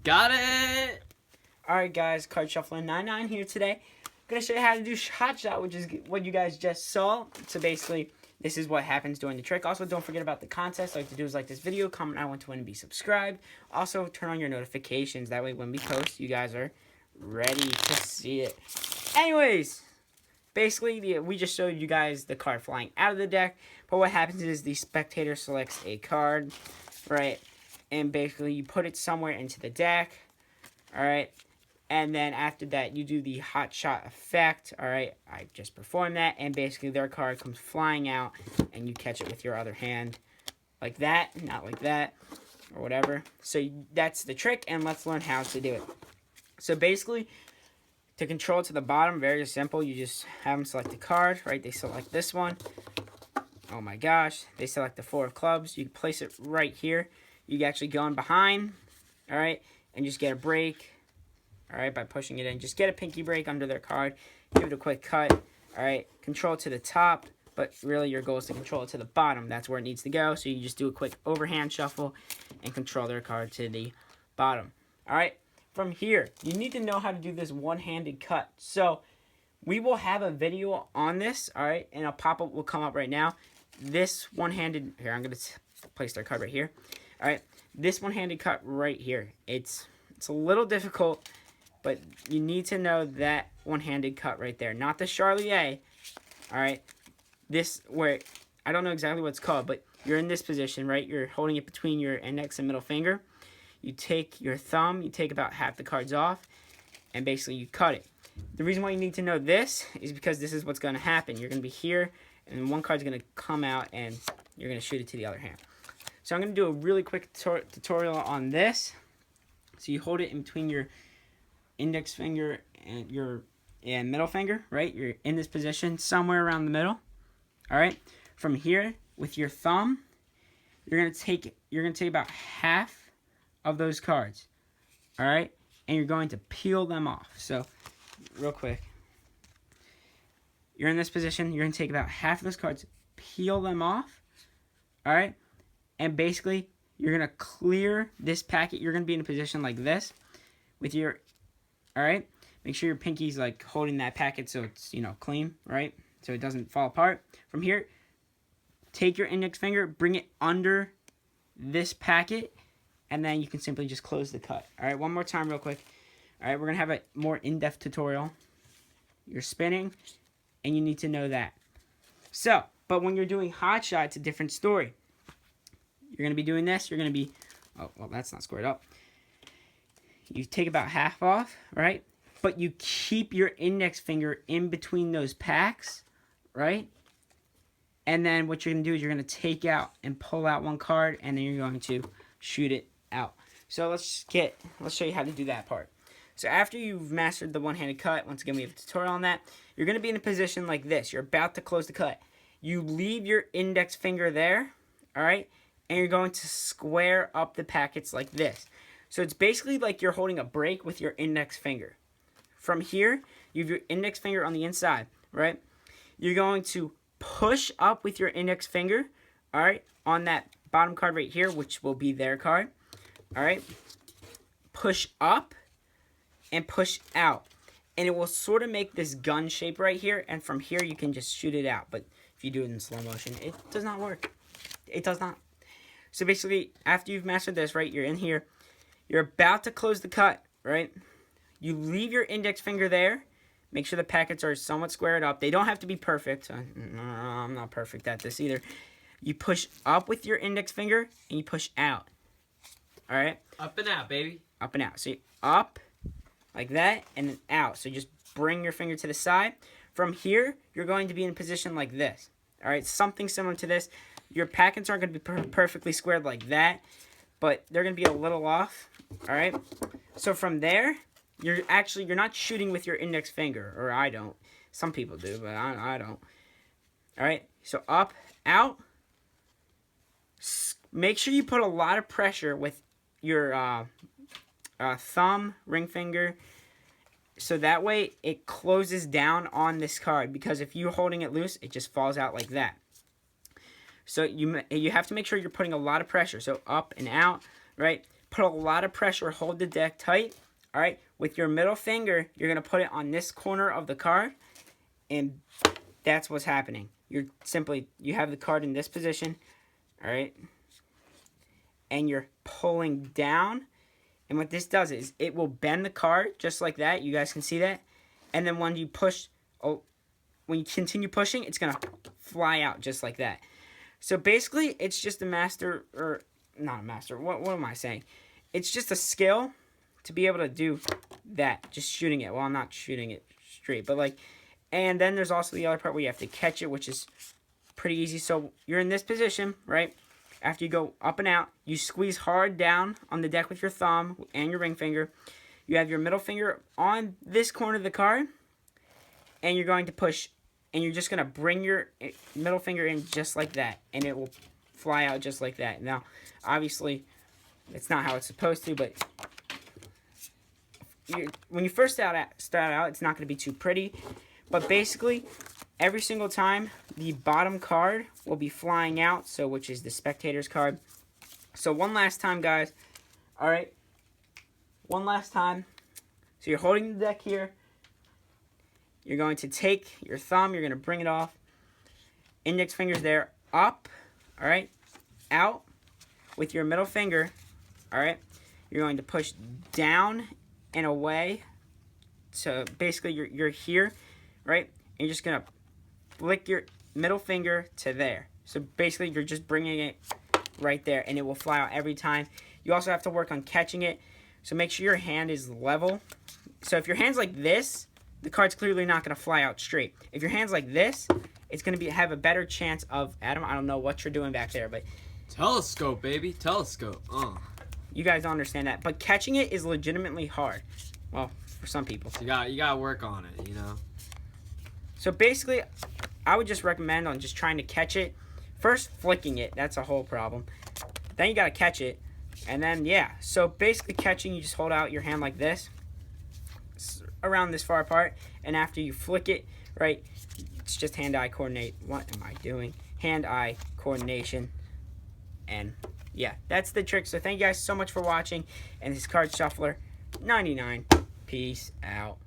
Got it! Alright guys, Card Shuffling 99 here today. I'm going to show you how to do Hot Shot, which is what you guys just saw. So basically, this is what happens during the trick. Also, don't forget about the contest. All you have to do is like this video, comment I want to win, and be subscribed. Also, turn on your notifications. That way when we post, you guys are ready to see it. Anyways, basically, we just showed you guys the card flying out of the deck. But what happens is the spectator selects a card, right? And basically, you put it somewhere into the deck, all right? And then after that, you do the Hot Shot effect, all right? I just performed that, and basically their card comes flying out, and you catch it with your other hand like that, not like that, or whatever. So that's the trick, and let's learn how to do it. So basically, to control it to the bottom, very simple. You just have them select a card, right? They select this one. Oh my gosh. They select the 4 of clubs. You can place it right here. You can actually go in behind, all right, and just get a break. All right, by pushing it in. Just get a pinky break under their card. Give it a quick cut. All right, control it to the top. But really, your goal is to control it to the bottom. That's where it needs to go. So you just do a quick overhand shuffle and control their card to the bottom. All right, from here, you need to know how to do this one-handed cut. So we will have a video on this, all right, and a pop-up will come up right now. This one-handed, here, I'm going to place their card right here. All right, this one-handed cut right here. It's a little difficult, but you need to know that one-handed cut right there. Not the Charlier, all right? This, where, I don't know exactly what it's called, but you're in this position, right? You're holding it between your index and middle finger. You take your thumb, you take about half the cards off, and basically you cut it. The reason why you need to know this is because this is what's going to happen. You're going to be here, and one card's going to come out, and you're going to shoot it to the other hand. So I'm going to do a really quick tutorial on this. So you hold it in between your index finger and your middle finger, right? You're in this position somewhere around the middle. All right. From here, with your thumb, you're gonna take about half of those cards. All right, and you're going to peel them off. So, real quick, you're in this position. You're gonna take about half of those cards, peel them off. All right, and basically you're gonna clear this packet. You're gonna be in a position like this with your, all right, make sure your pinky's like holding that packet so it's, you know, clean, right? So it doesn't fall apart. From here, take your index finger, bring it under this packet, and then you can simply just close the cut. All right, one more time real quick. All right, we're gonna have a more in-depth tutorial. You're spinning, and you need to know that. So, but when you're doing Hot Shot, it's a different story. You're gonna be doing this, you're gonna be, oh, well, that's not squared up. You take about half off, right? But you keep your index finger in between those packs, right? And then what you're going to do is you're going to take out and pull out one card, and then you're going to shoot it out. So let's show you how to do that part. So after you've mastered the one-handed cut, once again we have a tutorial on that, you're going to be in a position like this. You're about to close the cut. You leave your index finger there, all right? And you're going to square up the packets like this. So it's basically like you're holding a break with your index finger. From here, you have your index finger on the inside, right? You're going to push up with your index finger, all right, on that bottom card right here, which will be their card, all right? Push up and push out. And it will sort of make this gun shape right here, and from here you can just shoot it out. But if you do it in slow motion, it does not work. It does not. So basically, after you've mastered this, right, you're in here. You're about to close the cut, right? You leave your index finger there. Make sure the packets are somewhat squared up. They don't have to be perfect. I'm not perfect at this either. You push up with your index finger, and you push out. All right? Up and out, baby. Up and out. So up, like that, and then out. So just bring your finger to the side. From here, you're going to be in a position like this. All right? Something similar to this. Your packets aren't going to be perfectly squared like that, but they're going to be a little off. All right? So from there, you're not shooting with your index finger, or I don't. Some people do, but I don't. All right? So up, out. Make sure you put a lot of pressure with your thumb, ring finger, so that way it closes down on this card, because if you're holding it loose, it just falls out like that. So you have to make sure you're putting a lot of pressure. So up and out, right? put a lot of pressure, hold the deck tight. All right, with your middle finger, you're gonna put it on this corner of the card, and that's what's happening. You have the card in this position, all right, and you're pulling down. And what this does is it will bend the card just like that. You guys can see that. And then when you push, when you continue pushing, it's gonna fly out just like that. So basically, it's just a master, or not a master. What am I saying? It's just a skill to be able to do that. Just shooting it. Well, I'm not shooting it straight, but like. And then there's also the other part where you have to catch it, which is pretty easy. So you're in this position, right? After you go up and out, you squeeze hard down on the deck with your thumb and your ring finger. You have your middle finger on this corner of the card, and you're going to push, and you're just going to bring your middle finger in just like that, and it will fly out just like that. Now, obviously, it's not how it's supposed to, but when you first start out, it's not going to be too pretty. But basically, every single time, the bottom card will be flying out, so which is the spectator's card. So one last time, guys. All right. One last time. So you're holding the deck here. You're going to take your thumb. You're going to bring it off. Index finger's there. Up. All right. Out. With your middle finger. All right. You're going to push down and away. So basically, you're here. Right? And you're just going to flick your middle finger to there. So basically, you're just bringing it right there, and it will fly out every time. You also have to work on catching it. So make sure your hand is level. So if your hand's like this, the card's clearly not going to fly out straight. If your hand's like this, it's going to have a better chance of... Adam, I don't know what you're doing back there, but... Telescope, baby. Telescope. You guys don't understand that. But catching it is legitimately hard. Well, for some people. So you got to work on it, you know? So basically, I would just recommend on just trying to catch it. First, flicking it. That's a whole problem. Then you got to catch it. And then, yeah. So basically catching, you just hold out your hand like this. Around this far apart. And after you flick it, right, it's just hand-eye coordinate. What am I doing? Hand-eye coordination. And, yeah, that's the trick. So thank you guys so much for watching. And this is Card Shuffler 99. Peace out.